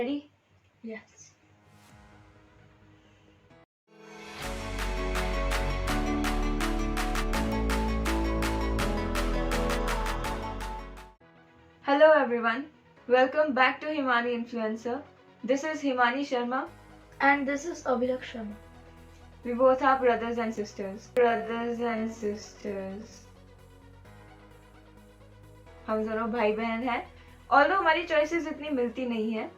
Ready? Yes. Hello everyone. Welcome back to Himani Influencer. This is Himani Sharma. And this is Abhilak Sharma. We both are brothers and sisters. Brothers and sisters. हम दोनों भाई बहन हैं. Although हमारी choices इतनी मिलती नहीं है,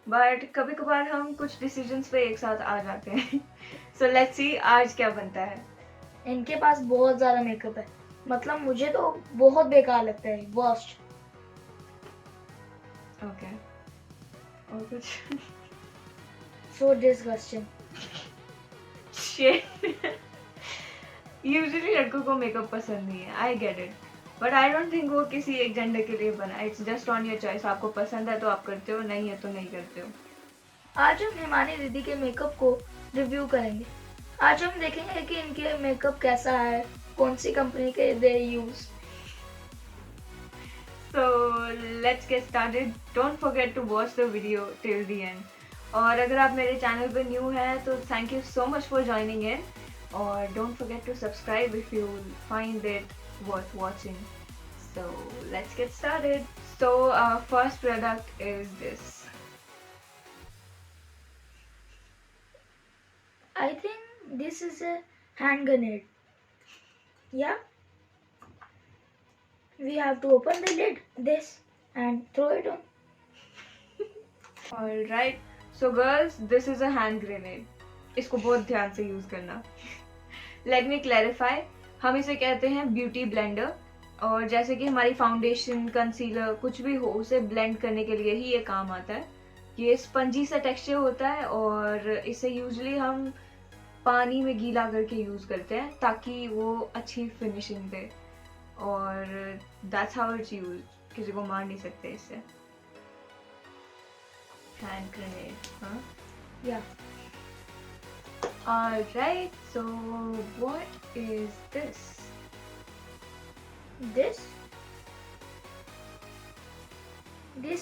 but कभी कभार हम कुछ decisions पे एक साथ आ जाते हैं. So let's see आज क्या बनता है. इनके पास बहुत ज्यादा मेकअप है. मतलब मुझे तो बहुत बेकार लगता है. वर्स्ट. Okay. और कुछ? So disgusting. Shit. Usually लड़कों को मेकअप पसंद नहीं है. I get it. But I don't think वो किसी एक जेंडर के लिए बना. It's just on your choice. आपको पसंद है तो आप करते हो, नहीं है तो नहीं करते हो. आज हम हिमानी दीदी के मेकअप को रिव्यू करेंगे. आज हम देखेंगे कि इनके मेकअप कैसा है, कौन सी कंपनी के दे use. So let's get started. Don't forget to watch the video till the end. और अगर आप मेरे चैनल पे न्यू हैं तो thank you so much for joining in. और don't forget to subscribe if you find it worth watching. So let's get started. So our first product is this. I think this is a hand grenade. Yeah. We have to open the lid, this, and throw it on. Alright. So girls, this is a hand grenade. इसको बहुत ध्यान से use करना. Let me clarify. हम इसे कहते हैं beauty blender. और जैसे कि हमारी फाउंडेशन, कंसीलर कुछ भी हो उसे ब्लेंड करने के लिए ही ये काम आता है. ये स्पंजी सा टेक्सचर होता है और इसे यूजुअली हम पानी में गीला करके यूज करते हैं ताकि वो अच्छी फिनिशिंग दे. और that's how it's used. किसी को मार नहीं सकते इससे. Hand grenade, huh? Yeah. Alright, so what is this? This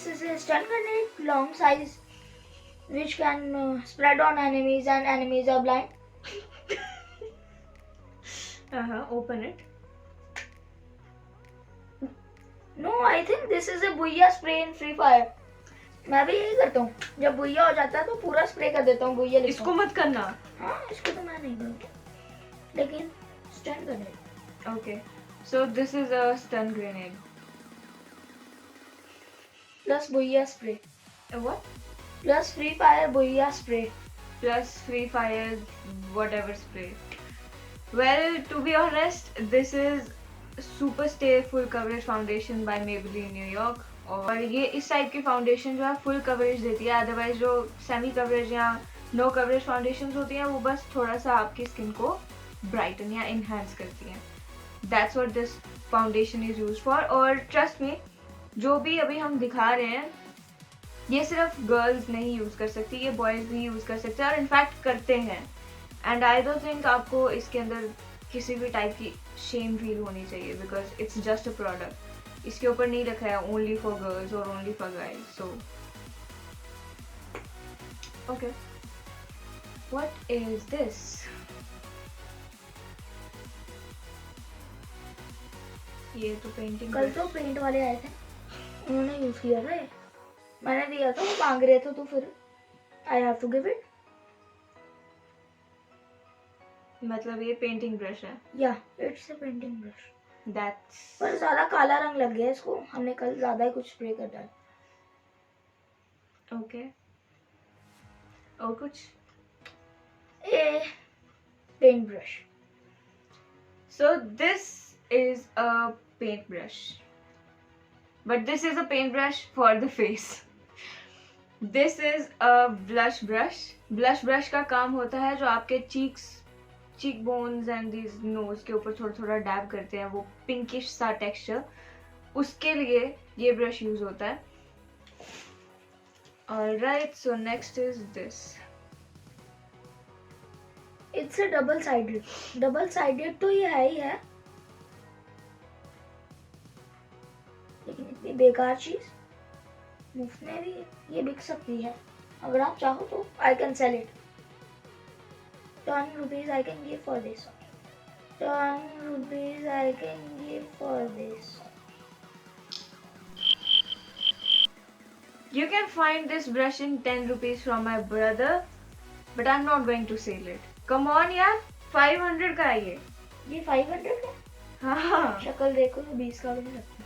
is a stun grenade, long size, which can spread on enemies and enemies are blind. Open it. No, I think this is a बुइया spray in Free Fire. मैं भी यही करता हूँ. जब बुइया हो जाता है तो पूरा स्प्रे कर देता हूँ. बुइया लिखता इसको हूँ. मत करना. हाँ, इसको तो मैं नहीं करूँगा. लेकिन stun grenade. Okay, so this is a stun grenade. Plus बुइया spray. What? Plus Free Fire बुइया spray. Plus Free Fire whatever spray. Well, to be honest, this is super stay full coverage foundation by Maybelline New York. और ये इस type की foundation जो है full coverage देती है. Otherwise जो semi coverage या नो कवरेज फाउंडेशन होती हैं वो बस थोड़ा सा आपकी स्किन को ब्राइटन या इनहेंस करती हैं. That's what this foundation is used for. और ट्रस्ट मी, जो भी अभी हम दिखा रहे हैं ये सिर्फ गर्ल्स नहीं यूज कर सकती, ये बॉयज भी यूज कर सकते हैं और इनफैक्ट करते हैं. एंड आई डोंट थिंक आपको इसके अंदर किसी भी टाइप की शेम फील होनी चाहिए because it's just a product. इसके ऊपर नहीं रखा है ओनली फॉर गर्ल्स और only for guys. So okay, what is this? ये तो पेंटिंग. कल तो पेंट वाले आए थे, उन्होंने यूज किया था ये. मैंने दिया था, वो मांग रहे थे तो फिर I have to give it. मतलब ये पेंटिंग ब्रश है. या it's a painting brush. That's पर ज्यादा काला रंग लग गया इसको. हमने कल ज्यादा ही कुछ स्प्रे कर डाला. ओके. और कुछ? A paint brush. So this is a paintbrush, but this is a paintbrush for the face. This is a blush brush. Blush brush का काम होता है जो आपके cheek bones and these nose के ऊपर थोड़ा थोड़ा डैब करते हैं वो पिंकिश सा टेक्सचर, उसके लिए ये ब्रश यूज होता है. Alright, so next is this. It's a double sided. Double sided तो ये है ही है, लेकिन इतनी बेकार चीज. मुफ्त में भी ये बिक सकती है, अगर आप चाहो तो I can sell it. 10 rupees I can give for this. 10 rupees I can give for this. You can find this brush in 10 rupees from my brother, but I'm not going to sell it. Come on यार, 500 का है ये। ये 500 का? हाँ। शक्ल देखो तो 20 का भी नहीं लगता।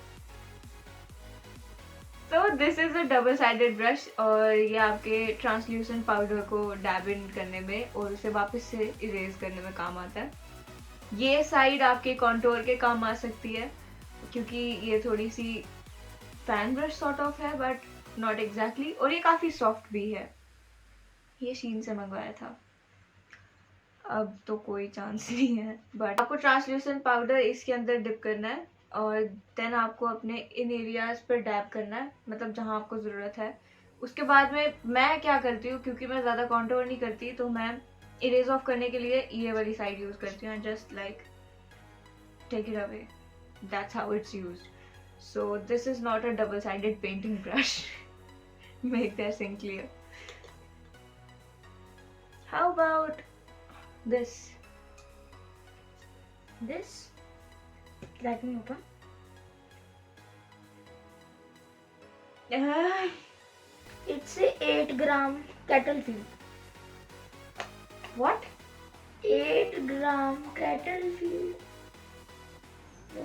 तो this is a double sided brush और ये आपके ट्रांसल्यूसेंट पाउडर को डैब इन करने में और उसे वापस से इरेज करने में काम आता है। ये साइड आपके कॉन्टोर के काम आ सकती है क्योंकि ये थोड़ी सी फैन ब्रश सॉर्ट ऑफ है बट नॉट एग्जैक्टली, और ये काफ़ी सॉफ्ट भी है। ये शीन से मंगवाया था, अब तो कोई चांस नहीं है। बट आपको ट्रांसल्यूसेंट पाउडर इसके अंदर डिप करना है और देन आपको अपने इन एरियाज पर डैब करना है, मतलब जहाँ आपको ज़रूरत है। उसके बाद में मैं क्या करती हूँ, क्योंकि मैं ज़्यादा कॉन्टोर नहीं करती, तो मैं इरेज ऑफ करने के लिए ये वाली साइड यूज़ करती हूँ। Just like take it away, that's how it's used. So this is not a double sided painting brush, make that thing clear. How about this? Let me open. It's a 8 gram kettle field. What? 8 gram kettle field.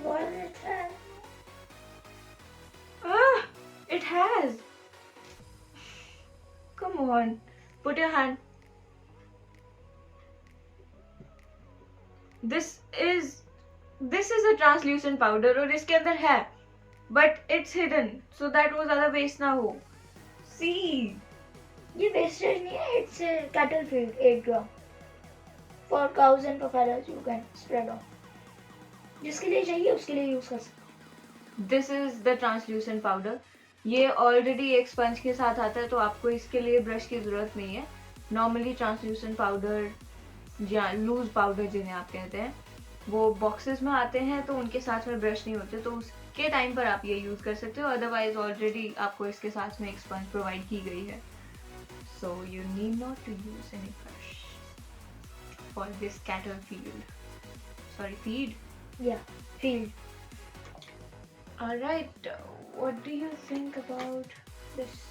What is it? It has. Come on, put your hand. This is a translucent powder और इसके अंदर है, but it's hidden so that वो ज़्यादा waste ना हो। See, ये wastage नहीं है, it's a cattle feed 8 gram for cows and buffaloes you can spread on. जिसके लिए चाहिए उसके लिए यूज कर सकते। This is the translucent powder. ये ऑलरेडी एक स्पंज के साथ आता है तो आपको इसके लिए ब्रश की ज़रूरत नहीं है। नॉर्मली ट्रांसल्यूसेंट पाउडर या लूज पाउडर जिन्हें आप कहते हैं वो बॉक्सेस में आते हैं, तो उनके साथ में ब्रश नहीं होते, तो उसके टाइम पर आप ये यूज़ कर सकते हो। अदरवाइज ऑलरेडी आपको इसके साथ में एक स्पंज प्रोवाइड की गई है, so you need not to use any brush for this cattle field, sorry feed, या field. Alright, what do you think about this?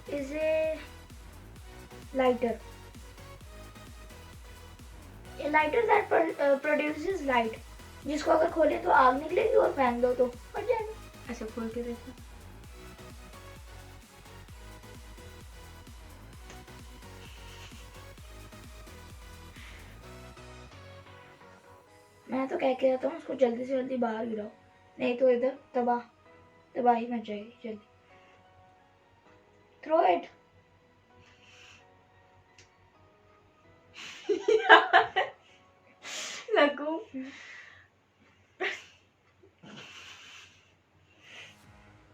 is a lighter. A lighter that produces light. जिसको अगर खोले तो आग निकलेगी और फेंक दो तो फट जाएगा। ऐसे खोल के देखो। मैं तो कह के रहता हूँ उसको जल्दी से जल्दी बाहर गिराओ, नहीं तो इधर तबाही मच जाएगी। जल्दी थ्रो इट। लगू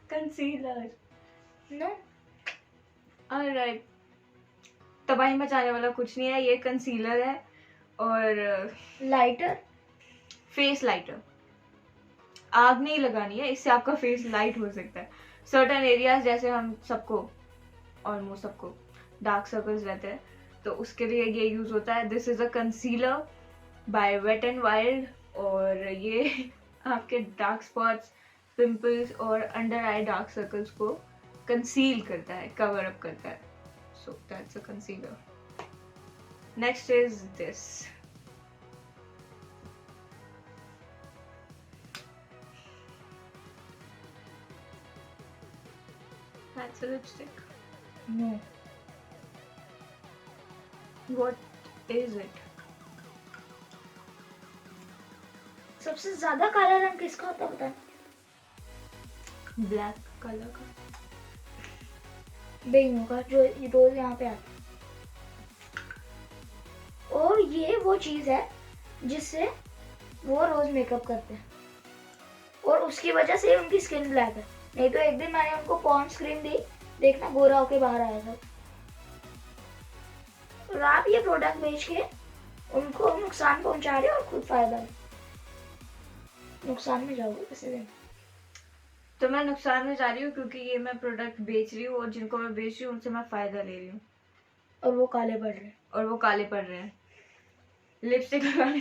कंसीलर नो, ऑलराइट, तबाही मचाने वाला कुछ नहीं है, ये कंसीलर है और लाइटर, फेस लाइटर। आग नहीं लगानी है, इससे आपका फेस लाइट हो सकता है। सर्टेन एरियाज जैसे हम सबको, ऑलमोस्ट सबको डार्क सर्कल्स रहते हैं, तो उसके लिए ये यूज होता है। This is a concealer by wet and wild और ये आपके डार्क स्पॉट्स, पिंपल्स और अंडर आई डार्क सर्कल्स को कंसील करता है, कवर अप करता है। So that's a concealer. Next is this. That's a lipstick. No. What is it? सबसे ज्यादा काला रंग किसका होता है पता? ब्लैक कलर का, बेइंगो का, जो रोज यहाँ पे आता है। और ये वो चीज है जिससे वो रोज मेकअप करते हैं और उसकी वजह से उनकी स्किन ब्लैक है। नहीं तो एक दिन मैंने उनको पॉन्ड्स क्रीम दी, देखना गोरा होके बाहर आया था। और आप ये प्रोडक्ट बेच के उनको नुकसान पहुंचा रहे हो और खुद फायदा है। नुकसान में जाओगे किसी दिन। तो मैं नुकसान में जा रही हूँ क्योंकि ये मैं प्रोडक्ट बेच रही हूँ और जिनको मैं बेच रही हूँ उनसे मैं फायदा ले रही हूँ और वो काले पड़ रहे हैं। और वो काले पड़ रहे हैं। लिपस्टिक लगाने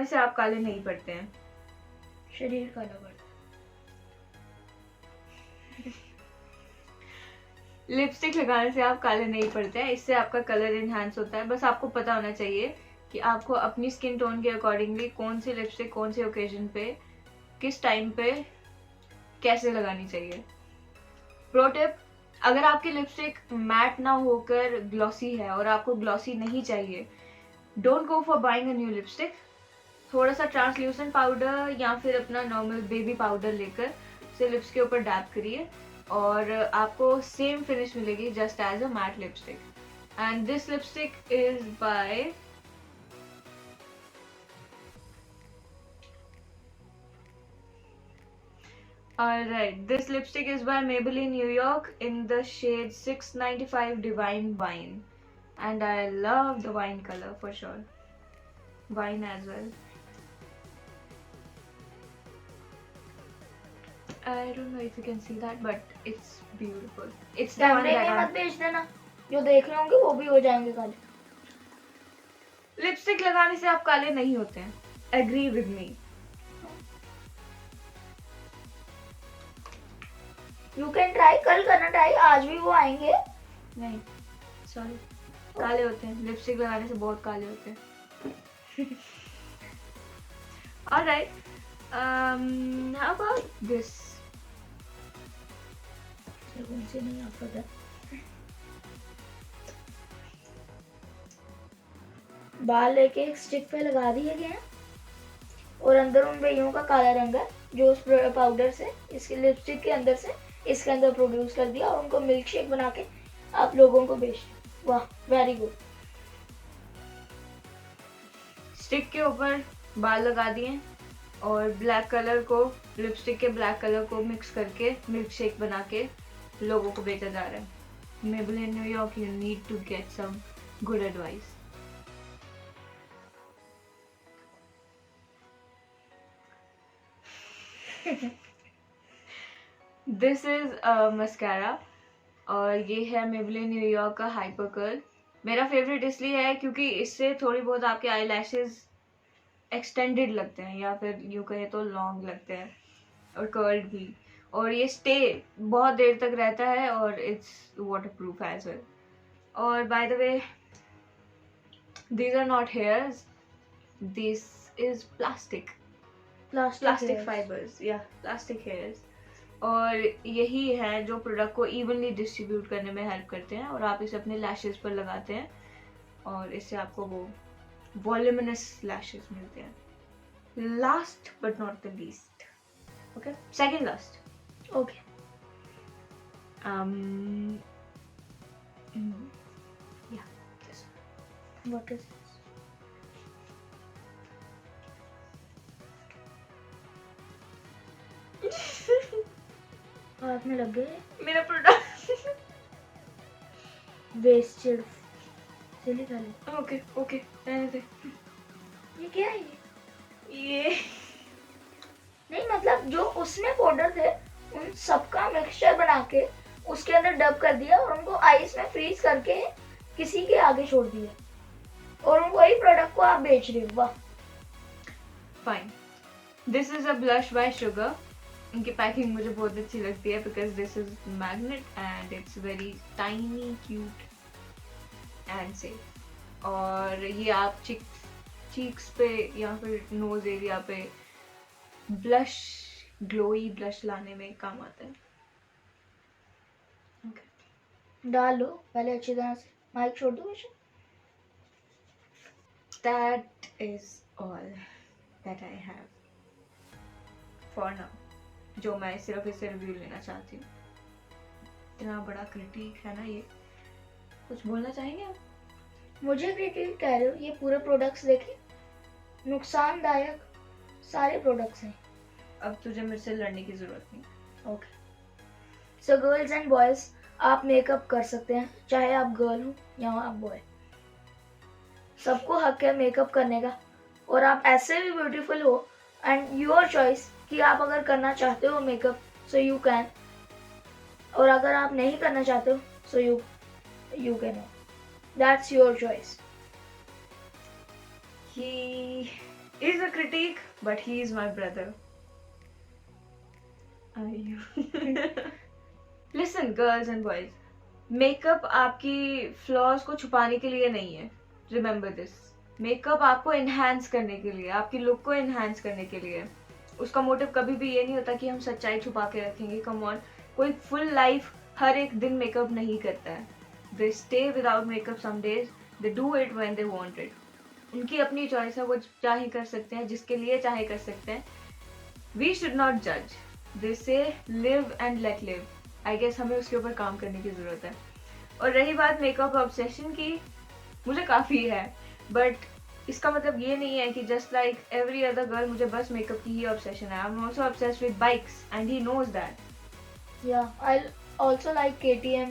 से आप काले नहीं पड़ते हैं, शरीर काला पड़ रहा लिपस्टिक लगाने से आप काले नहीं पड़ते हैं, इससे आपका कलर एनहांस होता है। बस आपको पता होना चाहिए कि आपको अपनी स्किन टोन के अकॉर्डिंगली कौन सी लिपस्टिक कौन से ओकेजन पे किस टाइम पे कैसे लगानी चाहिए। प्रो टिप, अगर आपकी लिपस्टिक मैट ना होकर ग्लॉसी है और आपको ग्लॉसी नहीं चाहिए, don't go for buying a new lipstick. थोड़ा सा ट्रांसल्यूसेंट पाउडर या फिर अपना नॉर्मल बेबी पाउडर लेकर उसे लिप्स के ऊपर डैप करिए और आपको सेम फिनिश मिलेगी just as a matte lipstick. And this lipstick is by Alright, this lipstick is by Maybelline New York in the shade 695 Divine Wine. And I love the wine color for sure. Wine as well. I don't know if you can see that, but it's beautiful. It's the one कैमरे that में मत भेज देना, जो देख रहे होंगे वो भी हो जाएंगे काले। लिपस्टिक लगाने से आप काले नहीं होते हैं। Agree with me. You can try, कल करना ट्राई, आज भी वो आएंगे। नहीं, सॉरी, काले होते हैं। लिपस्टिक लगाने से बहुत काले होते हैं। Alright, how about this? उनसे नहीं आता था। बाल लेके एक स्टिक पे लगा दिए गए हैं और अंदर उन बेइयों का काला रंग है जो उस पाउडर से इसके लिपस्टिक के अंदर से इसके अंदर प्रोड्यूस कर दिया और उनको मिल्क शेक बना के आप लोगों को बेच। वाह, वेरी गुड। स्टिक के ऊपर बाल लगा दिए और ब्लैक कलर को, लिपस्टिक के ब्लैक कलर को मिक्स करके मिल्क शेक बना के लोगों को बेचा जा रहा है। Maybelline New York, you need to get some good advice. This is a mascara और ये है Maybelline New York का Hyper Curl। मेरा फेवरेट इसलिए है क्योंकि इससे थोड़ी बहुत आपके आई लैशेज एक्सटेंडेड लगते हैं या फिर यूँ कहे तो लॉन्ग लगते हैं और कर्ल्ड भी, और ये स्टे बहुत देर तक रहता है और it's water proof as well. और by the way, these are not hairs, this is plastic fibers, yeah, plastic hairs। और यही है जो प्रोडक्ट को इवनली डिस्ट्रीब्यूट करने में हेल्प करते हैं और आप इसे अपने लैशेस पर लगाते हैं और इससे आपको वो वॉल्यूमिनस लैशेस मिलते हैं। Last but not the least, okay, second last, okay. yeah, this what is हाथ में लग गए मेरा प्रोडक्ट। वेस्टेड चलिए खा ले। ओके ओके, रहने दे। ये क्या है ये नहीं, मतलब जो उसमें पाउडर थे उन सबका मिक्सचर बना के उसके अंदर डब कर दिया और उनको आइस में फ्रीज करके किसी के आगे छोड़ दिया और उन वही प्रोडक्ट को आप बेच रहे हो। वाह, fine. This is a blush bye sugar. इनकी पैकिंग मुझे बहुत अच्छी लगती है because this is magnet and it's very tiny, cute and safe. और ये आप चीक्स पे या फिर नोज एरिया पे ब्लश, ग्लोई ब्लश लाने में काम आता है। डाल लो पहले अच्छी तरह से। माइक छोड़ दो मुझे। That is all that I have for now, जो मैं सिर्फ इससे रिव्यू लेना चाहती हूँ। इतना बड़ा क्रिटिक है ना ये। कुछ बोलना चाहेंगे आप? मुझे क्रिटिक कह रहे हो, ये पूरे प्रोडक्ट्स देखे, नुकसानदायक सारे प्रोडक्ट्स हैं। अब तुझे मेरे से लड़ने की जरूरत नहीं। Okay, so girls and boys, आप मेकअप कर सकते हैं, चाहे आप गर्ल हो या आप बॉय। सबको हक है मेकअप करने का, और आप ऐसे भी ब्यूटीफुल हो, एंड योर चॉइस कि आप अगर करना चाहते हो मेकअप सो यू कैन, और अगर आप नहीं करना चाहते हो so you can not, that's your choice. He is a critique, but he is my brother. Are you? Listen, girls and boys. Makeup आपकी फ्लॉज को छुपाने के लिए नहीं है. Remember this. मेकअप आपको एनहांस करने के लिए, आपकी लुक को एनहांस करने के लिए. उसका मोटिव कभी भी ये नहीं होता कि हम सच्चाई छुपा के रखेंगे. कम ऑन, कोई फुल लाइफ हर एक दिन मेकअप नहीं करता है. They stay without makeup some days, they do it when they want it. उनकी अपनी चॉइस है, वो चाहे कर सकते हैं, जिसके लिए चाहे कर सकते हैं. वी शुड नॉट जज. They say live and let live. I guess हमें उसके ऊपर काम करने की ज़रूरत है. और रही बात मेकअप ऑब्सेशन की, मुझे काफ़ी है, बट इसका मतलब ये नहीं है कि just like every other girl मुझे बस मेकअप की ही ऑब्सेशन है. I am also obsessed with bikes and he knows that. Yeah, I also like KTM.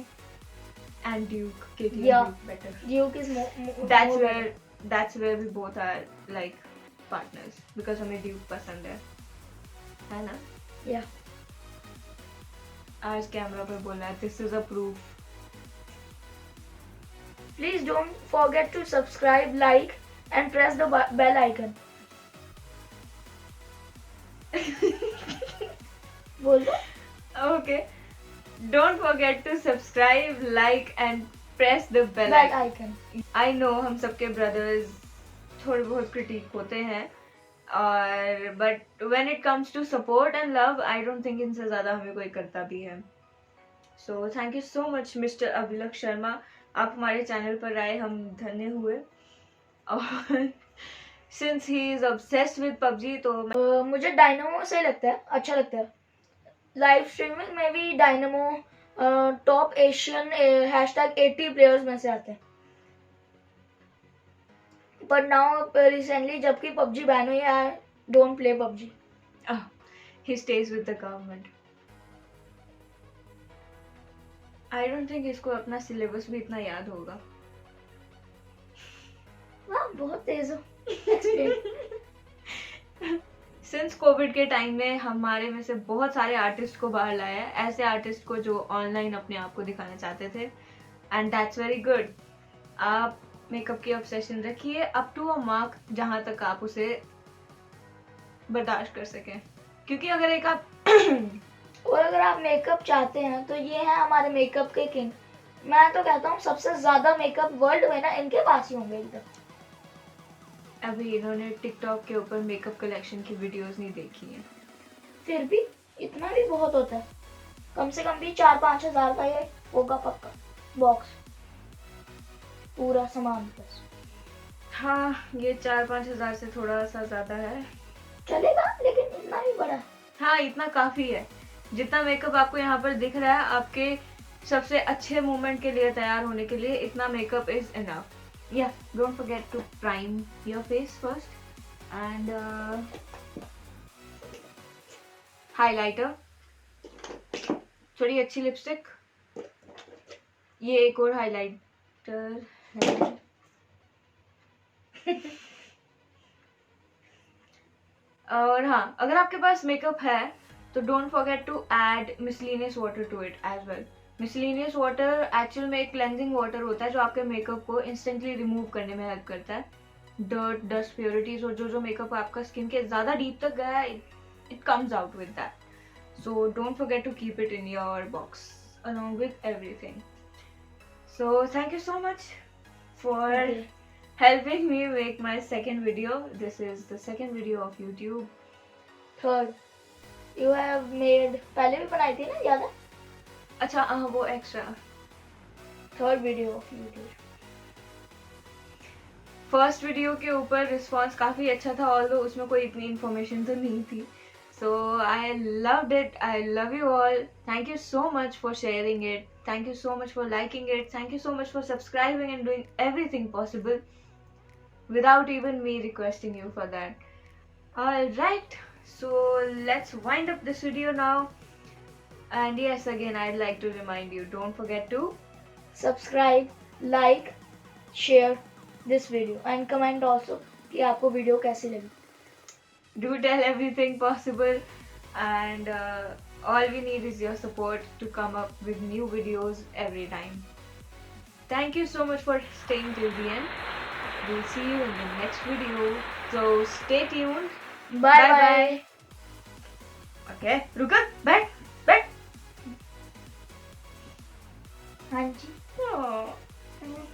And Duke. KTM Yeah. Duke better. Duke is That's more where that's where we both are like partners, because हमें Duke पसंद है ना? Yeah. आज camera पे बोला है, this is a proof. Please don't forget to subscribe, like, and press the bell icon. बोल दो. Okay. Don't forget to subscribe, like and press the bell Bell icon. icon. I know हम सबके brothers थोड़े बहुत critic होते हैं, और but when it comes to support and love, I don't think इनसे ज़्यादा हमें कोई करता भी है. So thank you so much Mr. अभिलक Sharma. आप हमारे चैनल पर आए, हम धन्य हुए. और since he is obsessed with PUBG, तो मुझे डायनामो सही लगता है, अच्छा लगता है. लाइव स्ट्रीमिंग में भी डायनामो टॉप एशियन #80 प्लेयर्स में से आते हैं. पर नाउ रिसेंटली जबकि पबजी बैन हुई है, don't play PUBG. he stays with the government. I don't think इसको अपना सिलेबस भी इतना याद होगा. वाह, बहुत तेज हो. Explain. सिंस कोविड के टाइम में हमारे में से बहुत सारे आर्टिस्ट को बाहर लाया है, ऐसे आर्टिस्ट को जो ऑनलाइन अपने आप को दिखाना चाहते थे, एंड दैट्स वेरी गुड. आप मेकअप की ऑब्सेशन रखिए अप टू अ मार्क, जहाँ तक आप उसे बर्दाश्त कर सकें. क्योंकि अगर एक आप और अगर आप मेकअप चाहते हैं तो ये है हमारे मेकअप के किंग. मैं तो कहता हूँ सबसे ज्यादा मेकअप वर्ल्ड में ना इनके पास ही होंगे एकदम. अभी इन्होंने टिकटॉक के ऊपर मेकअप कलेक्शन की वीडियोस नहीं देखी हैं. फिर भी इतना भी बहुत होता है. कम से कम भी 4-5 हज़ार का ये होगा पक्का बॉक्स, पूरा सामान बस. हाँ, ये 4-5 हज़ार से थोड़ा सा ज़्यादा है. चलेगा, लेकिन इतना ही बड़ा. हाँ, इतना काफ़ी है. जितना मेकअप आपको यहाँ पर दिख रहा है, आपके सबसे अच्छे मोमेंट के लिए तैयार होने के लिए इतना makeup is enough. Yeah, don't forget to prime your face first, and highlighter, थोड़ी अच्छी लिपस्टिक, ये एक और हाइलाइटर है. और हाँ, अगर आपके पास मेकअप है तो don't forget to add micellar water to it as well. Micellar water actual में एक क्लेंजिंग वाटर होता है जो आपके मेकअप को इंस्टेंटली रिमूव करने में हेल्प करता है. डर्ट, डस्ट, प्योरिटीज और जो मेकअप आपका स्किन के ज़्यादा डीप तक गया है, it comes out with that. So don't forget to keep it in your box along with everything. So thank you so much for helping me make my second video. This is the second video of YouTube. Third you have made, पहले भी बनाई थी ना, याद है? अच्छा हाँ, वो extra. Third video of YouTube. First video के ऊपर रिस्पॉन्स काफ़ी अच्छा था, ऑल्दो उसमें कोई इतनी इन्फॉर्मेशन तो नहीं थी. So I loved it. I love you all. Thank you so much for sharing it. Thank you so much for liking it. Thank you so much for subscribing and doing everything possible without even me requesting you for that. Alright, so let's wind up this video now. And yes, again I'd like to remind you, don't forget to Subscribe, like, share this video and comment also. कि आपको video कैसी लगी. Do tell everything possible, and all we need is your support to come up with new videos every time. Thank you so much for staying till the end. We'll see you in the next video. So stay tuned. Bye Bye bye. bye. Okay, रुका, बैठ, बैठ. हाँ जी. Oh.